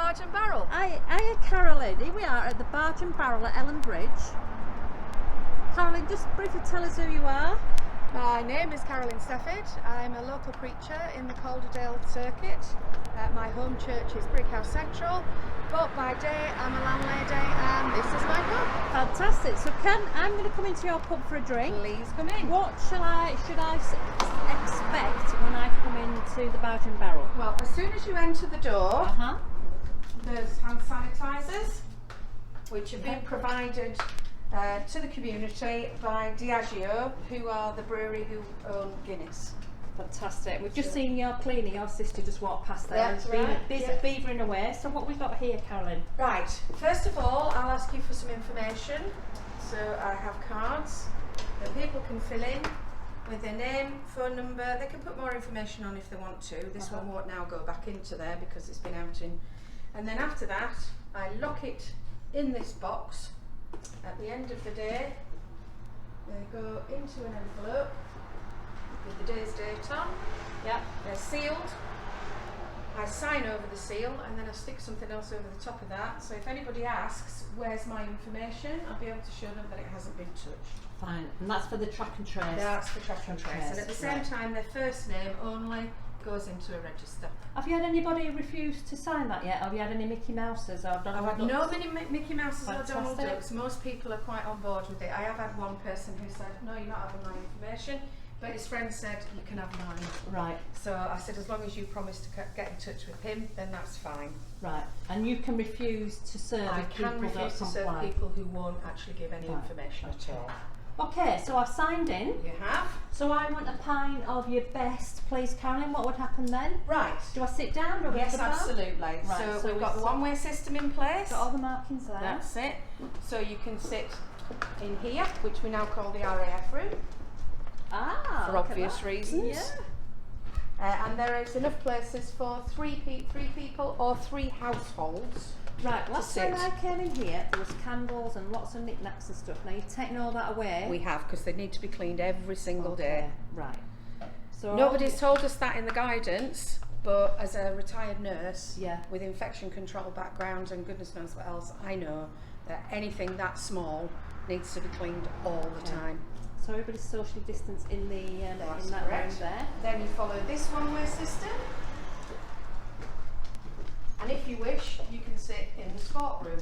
Barge and Barrel. Hiya Carolyn, here we are at the Barge and Barrel at Ellen Bridge. Carolyn, just briefly tell us who you are. My name is Carolyn Stafford. I'm a local preacher in the Calderdale circuit. My home church is Brickhouse Central, but by day I'm a landlady and this is my pub. Fantastic. So I'm going to come into your pub for a drink. Please come in. What should I expect when I come into the Barge and Barrel? Well, as soon as you enter the door, there's hand sanitisers, which have been provided to the community by Diageo, who are the brewery who own Guinness. Fantastic. We've just seen your cleaner, your sister just walked past there. That's right. Beavering away. So what we've got here, Carolyn? Right, first of all, I'll ask you for some information. So I have cards that people can fill in with their name, phone number. They can put more information on if they want to. This one won't now go back into there because it's been out in. And then after that, I lock it in this box. At the end of the day, they go into an envelope with the day's date on. Yeah. They're sealed. I sign over the seal and then I stick something else over the top of that. So if anybody asks, where's my information, I'll be able to show them that it hasn't been touched. Fine. And that's for the track and trace? That's for track and trace. And at the same time, their first name only goes into a register. Have you had anybody refuse to sign that yet? Have you had any Mickey Mouses or Donald I've had Ducks? no many Mickey Mouses Fantastic. or Donald Ducks. Most people are quite on board with it. I have had one person who said, no, you're not having my information. But his friend said, you can have mine. Right. So I said, as long as you promise to get in touch with him, then that's fine. Right. And you can refuse to serve I if can people refuse to don't serve comply. people who won't actually give any information at all. Okay, so I've signed in. You have? So I want a pint of your best, please, Carolyn. What would happen then? Right. Do I sit down? Do I go Yes, to the bar? absolutely. Right, So so we've got the one-way system in place. Got all the markings there. That's it. So you can sit in here, which we now call the RAF room. Ah, for look at obvious that. reasons. Yeah. And there is enough places for three people or 3 households. Right, last time sit. I came in here, there was candles and lots of knickknacks and stuff. Now you've taken all that away. We have, because they need to be cleaned every single day. Right. So Nobody's told us that in the guidance, but as a retired nurse with infection control background and goodness knows what else, I know that anything that small needs to be cleaned all the time. So everybody's socially distanced in the in that room there. Then you follow this one-way system, and if you wish, you can sit in the sport room.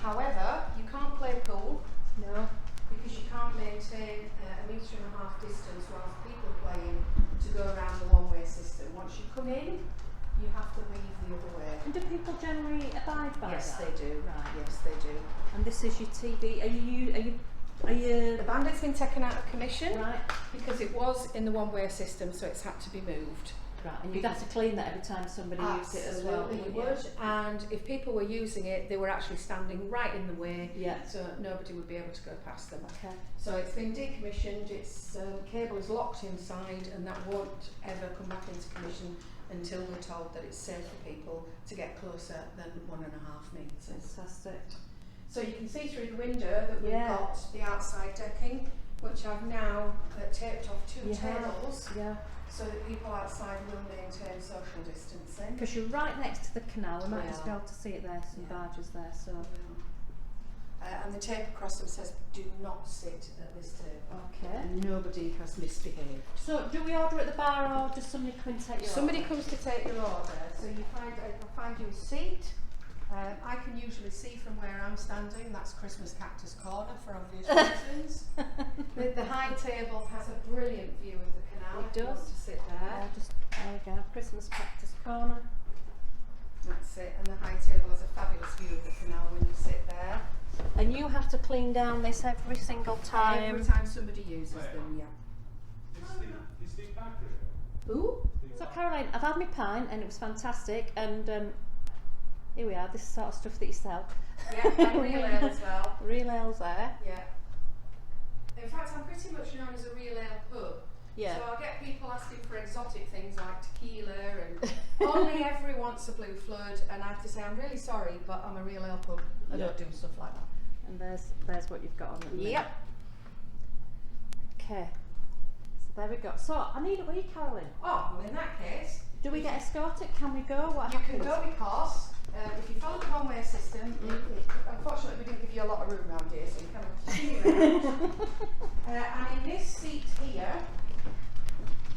However, you can't play pool. No. Because you can't maintain a 1.5 metre distance whilst people are playing to go around the one-way system. Once you come in, you have to leave the other way. And do people generally abide by Yes, that? they do. Right. Yes, they do. And this is your TV. Are you? The bandit's been taken out of commission Right. because it was in the one-way system, so it's had to be moved. Right. And you'd have to clean that every time somebody used it as well. Absolutely, you would. And if people were using it, they were actually standing right in the way, so nobody would be able to go past them. Okay. So it's been decommissioned. Its cable is locked inside, and that won't ever come back into commission until we're told that it's safe for people to get closer than 1.5 metres. Fantastic. So you can see through the window that we've got the outside decking, which I've now taped off 2 tables, so that people outside will maintain social distancing. Because you're right next to the canal, we might just be able to see it there, some barges there. So. And the tape across them says, do not sit at this table. Okay. And nobody has misbehaved. So do we order at the bar or does somebody come and take your Somebody order? comes to take your order, so you find you a seat. I can usually see from where I'm standing, that's Christmas Cactus Corner for obvious reasons. The high table has a brilliant view of the canal. It if you want does. to sit there. There we go, Christmas Cactus Corner. That's it, and the high table has a fabulous view of the canal when you sit there. And you have to clean down this every single time? Every time somebody uses them, Is the factory? Ooh. So Caroline, I've had my pint and it was fantastic, and here we are, this is the sort of stuff that you sell. Yeah, and real ale as well. Real ale's there. Yeah. In fact, I'm pretty much known as a real ale pub. Yeah. So I get people asking for exotic things like tequila and only every once a blue flood, and I have to say I'm really sorry, but I'm a real ale pub. I don't do stuff like that. And there's what you've got on it. Yep. Okay. There we go. So I need a wee, Carolyn. Oh, well in that case, Do we get escorted? Can we go? What you happens? can go because if you follow the one-way system, unfortunately we didn't give you a lot of room around here, so you kind of continue around. And in this seat here,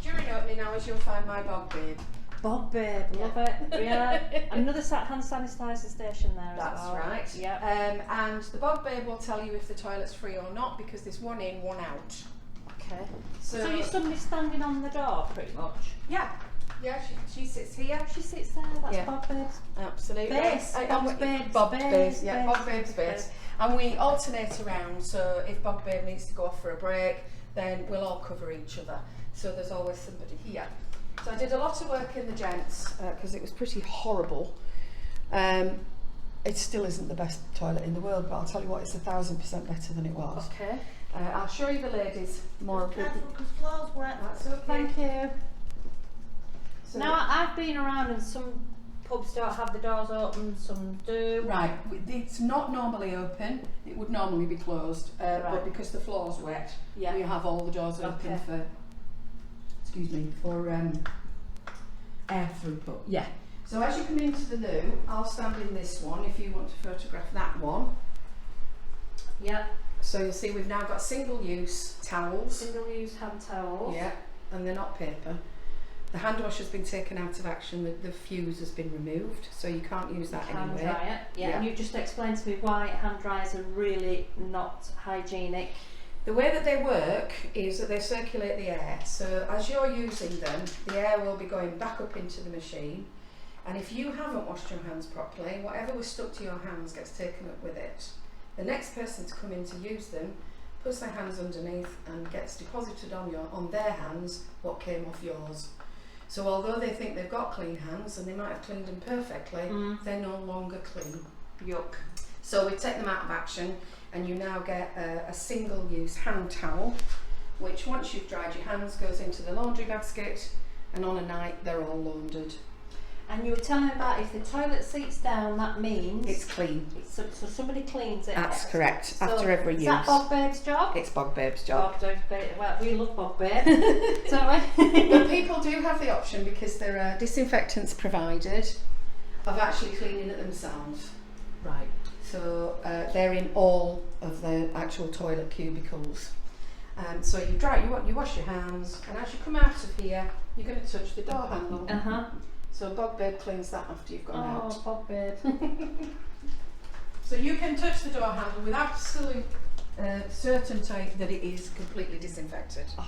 during opening hours you'll find my dog Babe. Bob Babe, love it. Yeah. Another hand sanitising station there That's as well. right. Yeah. And the Bog Babe will tell you if the toilet's free or not because there's one in, one out. Okay. So, So you're somebody standing on the door, pretty much. yeah, she sits here. She sits there. That's Yeah. Bob Babe's. Absolutely. Base. Bob's Babe's Bob's base, base. Yeah, base, Bog Babe's base. base. And we alternate around. So if Bog Babe needs to go off for a break, then we'll all cover each other. So there's always somebody here. So I did a lot of work in the gents because it was pretty horrible. It still isn't the best toilet in the world, but I'll tell you what, it's 1,000% better than it was. Okay. I'll show you the ladies more. Careful, because floor's wet. That's okay. Thank you. So Now I've been around and some pubs don't have the doors open, some do. right, it's not normally open. It would normally be closed, but because the floor's wet, Yeah. we have all the doors open Okay. for air throughput. Yeah. So as you come into the loo, I'll stand in this one if you want to photograph that one. Yep. So you'll see we've now got single-use towels. Single-use hand towels. Yeah, and they're not paper. The hand wash has been taken out of action. The fuse has been removed, so you can't use that Hand anywhere. dryer. Yeah. Yeah. And you just explained to me why hand dryers are really not hygienic. The way that they work is that they circulate the air. So as you're using them, the air will be going back up into the machine. And if you haven't washed your hands properly, whatever was stuck to your hands gets taken up with it. The next person to come in to use them puts their hands underneath and gets deposited on their hands what came off yours. So although they think they've got clean hands and they might have cleaned them perfectly, they're no longer clean. Yuck. So we take them out of action and you now get a single-use hand towel, which once you've dried your hands goes into the laundry basket, and on a night they're all laundered. And you were telling me about if the toilet seat's down, that means It's clean. so somebody cleans it. That's correct. So After every use. Is that Bob Babe's job? It's Bog Babe's job. Bob Babe. Well, we love Bob Babe. Don't we? But people do have the option, because there are disinfectants provided, of actually cleaning it themselves. Right. So they're in all of the actual toilet cubicles. So you wash your hands, and as you come out of here, you're going to touch the door handle. So Bog Babe cleans that after you've gone out. Oh, Bob Babe. So you can touch the door handle with absolute certainty that it is completely disinfected. Oh,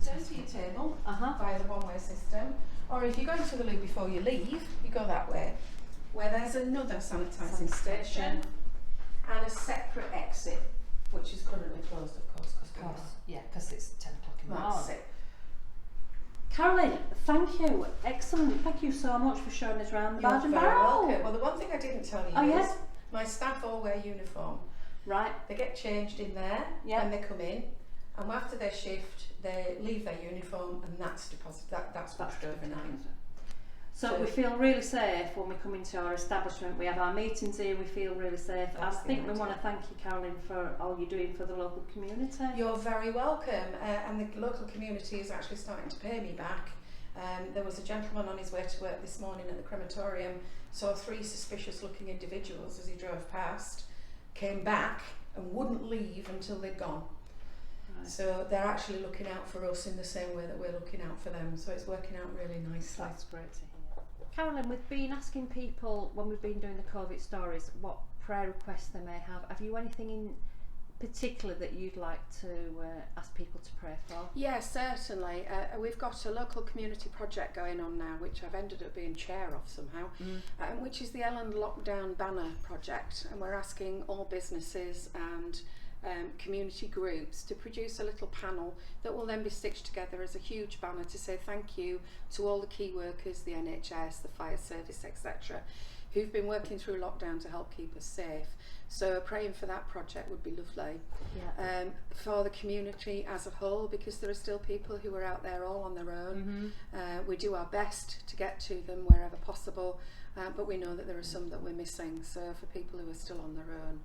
Turn to your table via the one-way system, or if you're going to the loo before you leave, you go that way, where there's another sanitising station and a separate exit, which is currently closed, of course. Yeah, because it's 10 o'clock in the That's morning. it. Carolyn, thank you. Excellent. Thank you so much for showing us around the You're Barge and very Barrel. welcome. Well, the one thing I didn't tell you Oh, is yes? my staff all wear uniform. Right. They get changed in there when they come in, and after their shift, they leave their uniform, and that's washed overnight. So we feel really safe when we come into our establishment. We have our meetings here, we feel really safe. That's I the think we idea. want to thank you, Carolyn, for all you're doing for the local community. You're very welcome, and the local community is actually starting to pay me back. There was a gentleman on his way to work this morning at the crematorium, saw 3 suspicious looking individuals as he drove past, came back and wouldn't leave until they'd gone. Right. So they're actually looking out for us in the same way that we're looking out for them, so it's working out really nicely. That's great to hear. Carolyn, we've been asking people when we've been doing the COVID stories what prayer requests they may have. Have you anything in particular that you'd like to ask people to pray for? Yes, certainly. We've got a local community project going on now, which I've ended up being chair of somehow, which is the Ellen Lockdown Banner Project, and we're asking all businesses and community groups to produce a little panel that will then be stitched together as a huge banner to say thank you to all the key workers, the NHS, the fire service, etc., who've been working through lockdown to help keep us safe. So praying for that project would be lovely. Yeah. For the community as a whole, because there are still people who are out there all on their own. We do our best to get to them wherever possible, but we know that there are some that we're missing. So for people who are still on their own,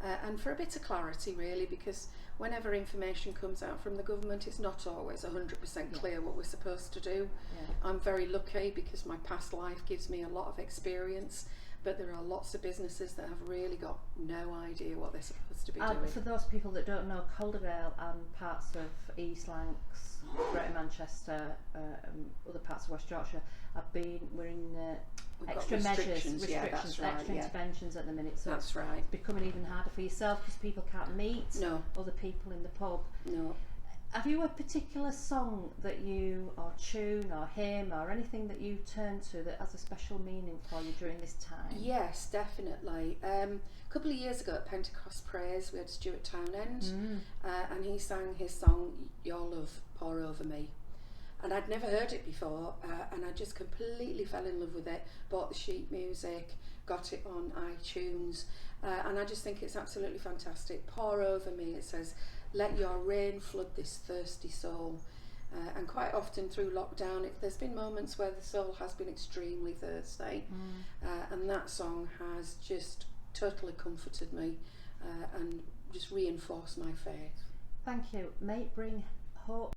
and for a bit of clarity really, because whenever information comes out from the government, it's not always 100% clear what we're supposed to do. I'm very lucky because my past life gives me a lot of experience, but there are lots of businesses that have really got no idea what they're supposed to be doing. For those people that don't know, Calderdale and parts of East Lancs, Greater Manchester, other parts of West Yorkshire we're in We've extra got measures, restrictions, yeah, that's right, extra interventions at the minute, so That's right. it's becoming even harder for yourself because people can't meet No. other people in the pub. No. Have you a particular song that you, or tune or hymn or anything that you turn to that has a special meaning for you during this time? Yes, definitely. A couple of years ago at Pentecost Praise, we had Stuart Townend, and he sang his song "Your Love Pour Over Me," and I'd never heard it before, and I just completely fell in love with it. Bought the sheet music, got it on iTunes, and I just think it's absolutely fantastic. Pour over me, it says, let your rain flood this thirsty soul. And quite often through lockdown, there's been moments where the soul has been extremely thirsty, and that song has just totally comforted me and just reinforced my faith. Thank you. May it bring hope